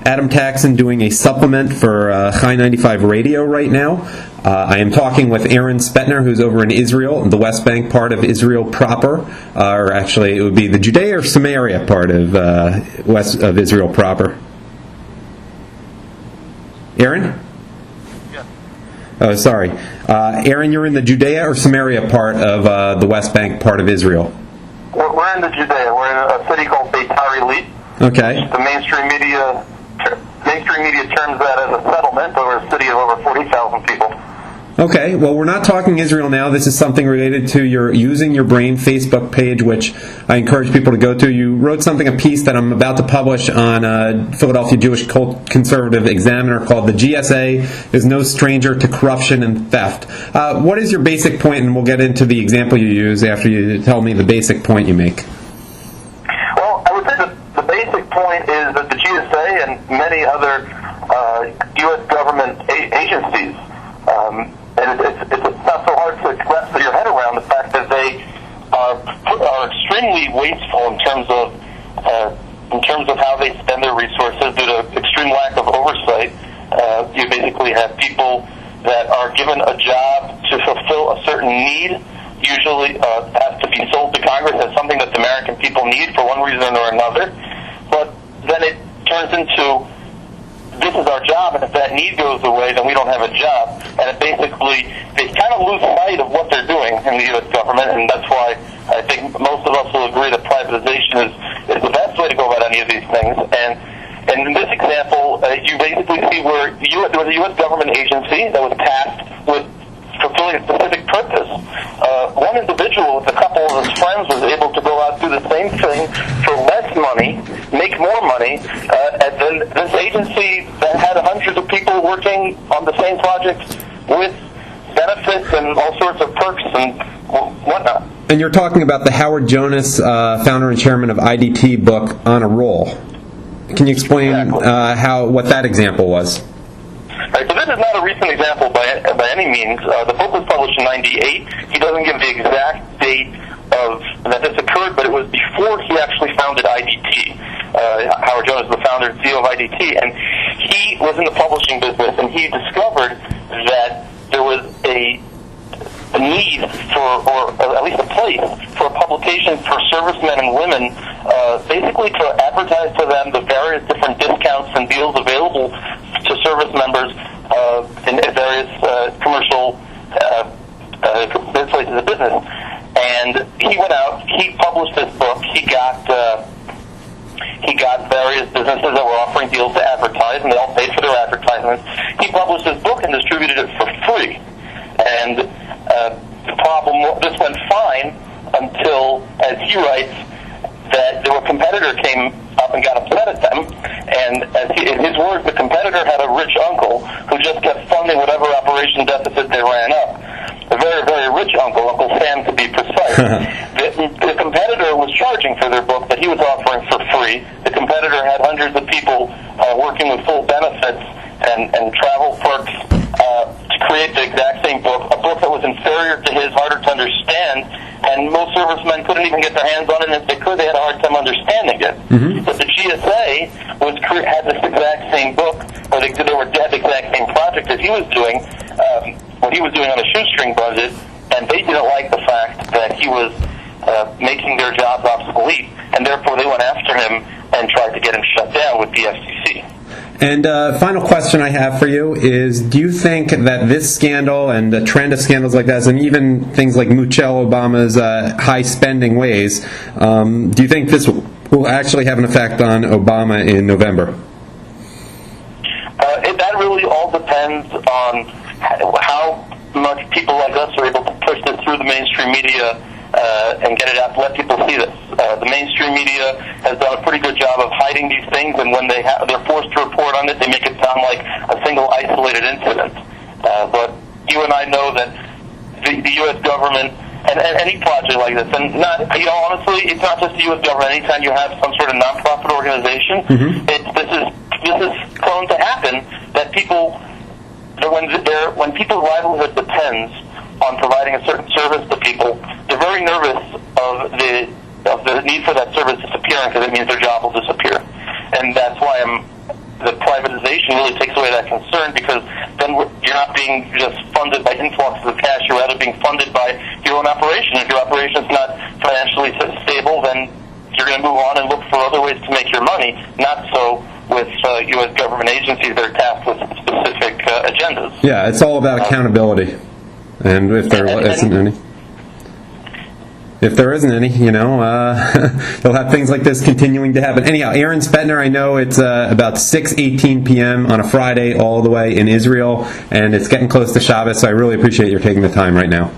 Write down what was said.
Adam Taxon doing a supplement for Chai 95 Radio right now. I am talking with Aaron Spetner, who's over in Israel, the West Bank part of Israel proper, or actually it would be the Judea or Samaria part of west of Israel proper. Aaron? Yes. Oh, sorry. Aaron, you're in the Judea or Samaria part of the West Bank part of Israel? We're in the Judea. We're in a city called Beitar Illit. Okay. The mainstream media terms that as a settlement over a city of over 40,000 people. Okay, well, we're not talking Israel now. This is something related to your Using Your Brain Facebook page, which I encourage people to go to. You wrote a piece that I'm about to publish on Philadelphia Jewish Conservative Examiner called "The GSA is No Stranger to Corruption and Theft." What is your basic point? And we'll get into the example you use after you tell me the basic point you make. Well, I would say that the basic point is that the GSA and many other U.S. government agencies, and it's not so hard to wrap your head around the fact that they are extremely wasteful in terms of how they spend their resources due to extreme lack of oversight. You basically have people that are given a job to fulfill a certain need, usually has to be sold to Congress as something that the American people need for one reason or another, but then it turns into, this is our job, and if that need goes away, then we don't have a job. And it basically, they kind of lose sight of what they're doing in the U.S. government, and that's why I think most of us will agree that privatization is the best way to go about any of these things. And in this example, you basically see where there was a U.S. government agency that was tasked with fulfilling a specific purpose. One individual with a couple of his friends was able to go out do the same thing for less money, make more money, and then this agency that had hundreds of people working on the same project with benefits and all sorts of perks and whatnot. And you're talking about the Howard Jonas, founder and chairman of IDT book, On a Roll. Can you explain what that example was? Right, so this is not a recent example by any means. The book was published in '98. He doesn't give the exact date of that this occurred, but it was before he actually founded IDT. Howard Jonas is the founder and CEO of IDT, and he was in the publishing business, and he discovered that there was a need for, or at least a place for a publication for servicemen and women, basically to advertise to them the various different discounts and deals available to service members in various commercial places of business. And he went out, he published this book, he got various businesses that were offering deals to advertise, and they all paid for their advertisements. He published this book and distributed it for free. And the problem, this went fine until, as he writes, that a competitor came up and got upset at them, and in his words, the competitor had a rich uncle who just kept funding whatever operation deficit they ran up. A very, very rich uncle, Uncle Sam to be precise. The competitor was charging for their book that he was offering for free. The competitor had hundreds of people working with full benefits and travel perks to create the exact same book, a book that was inferior to his, harder to understand, and most servicemen couldn't even get their hands on it, and if they could, they had a hard time understanding it. Mm-hmm. But the GSA had this exact same book, or they had the exact same project as he was doing, what he was doing on a shoestring budget, and they didn't like the fact that he was making their jobs obsolete, and therefore they went after him and tried to get him shut down with the FCC. And final question I have for you is, do you think that this scandal and the trend of scandals like this, and even things like Michelle Obama's high spending ways, do you think this will actually have an effect on Obama in November? That really all depends on how much people like us are able to push this through the mainstream media and get it out to let people see this. The mainstream media has done a pretty good job of hiding these things, and when they're forced to report on it, they make it sound like a single isolated incident. But you and I know that the U.S. government and any project like this, and honestly, it's not just the U.S. government. Anytime you have some sort of nonprofit organization, this is prone to happen. That when people's livelihood depends on providing a certain service to people, they're very nervous of the need for that service disappearing, because it means their job will disappear. And that's why the privatization really takes away that concern, because then you're not being just funded by influxes of cash. You're rather being funded by your own operation. If your operation's not financially stable, then you're going to move on and look for other ways to make your money. Not so with U.S. government agencies that are tasked with specific agendas. Yeah, it's all about accountability. And if there isn't any... If there isn't any, they'll have things like this continuing to happen. Anyhow, Aaron Spetner, I know it's about 6:18 p.m. on a Friday all the way in Israel, and it's getting close to Shabbos, so I really appreciate your taking the time right now.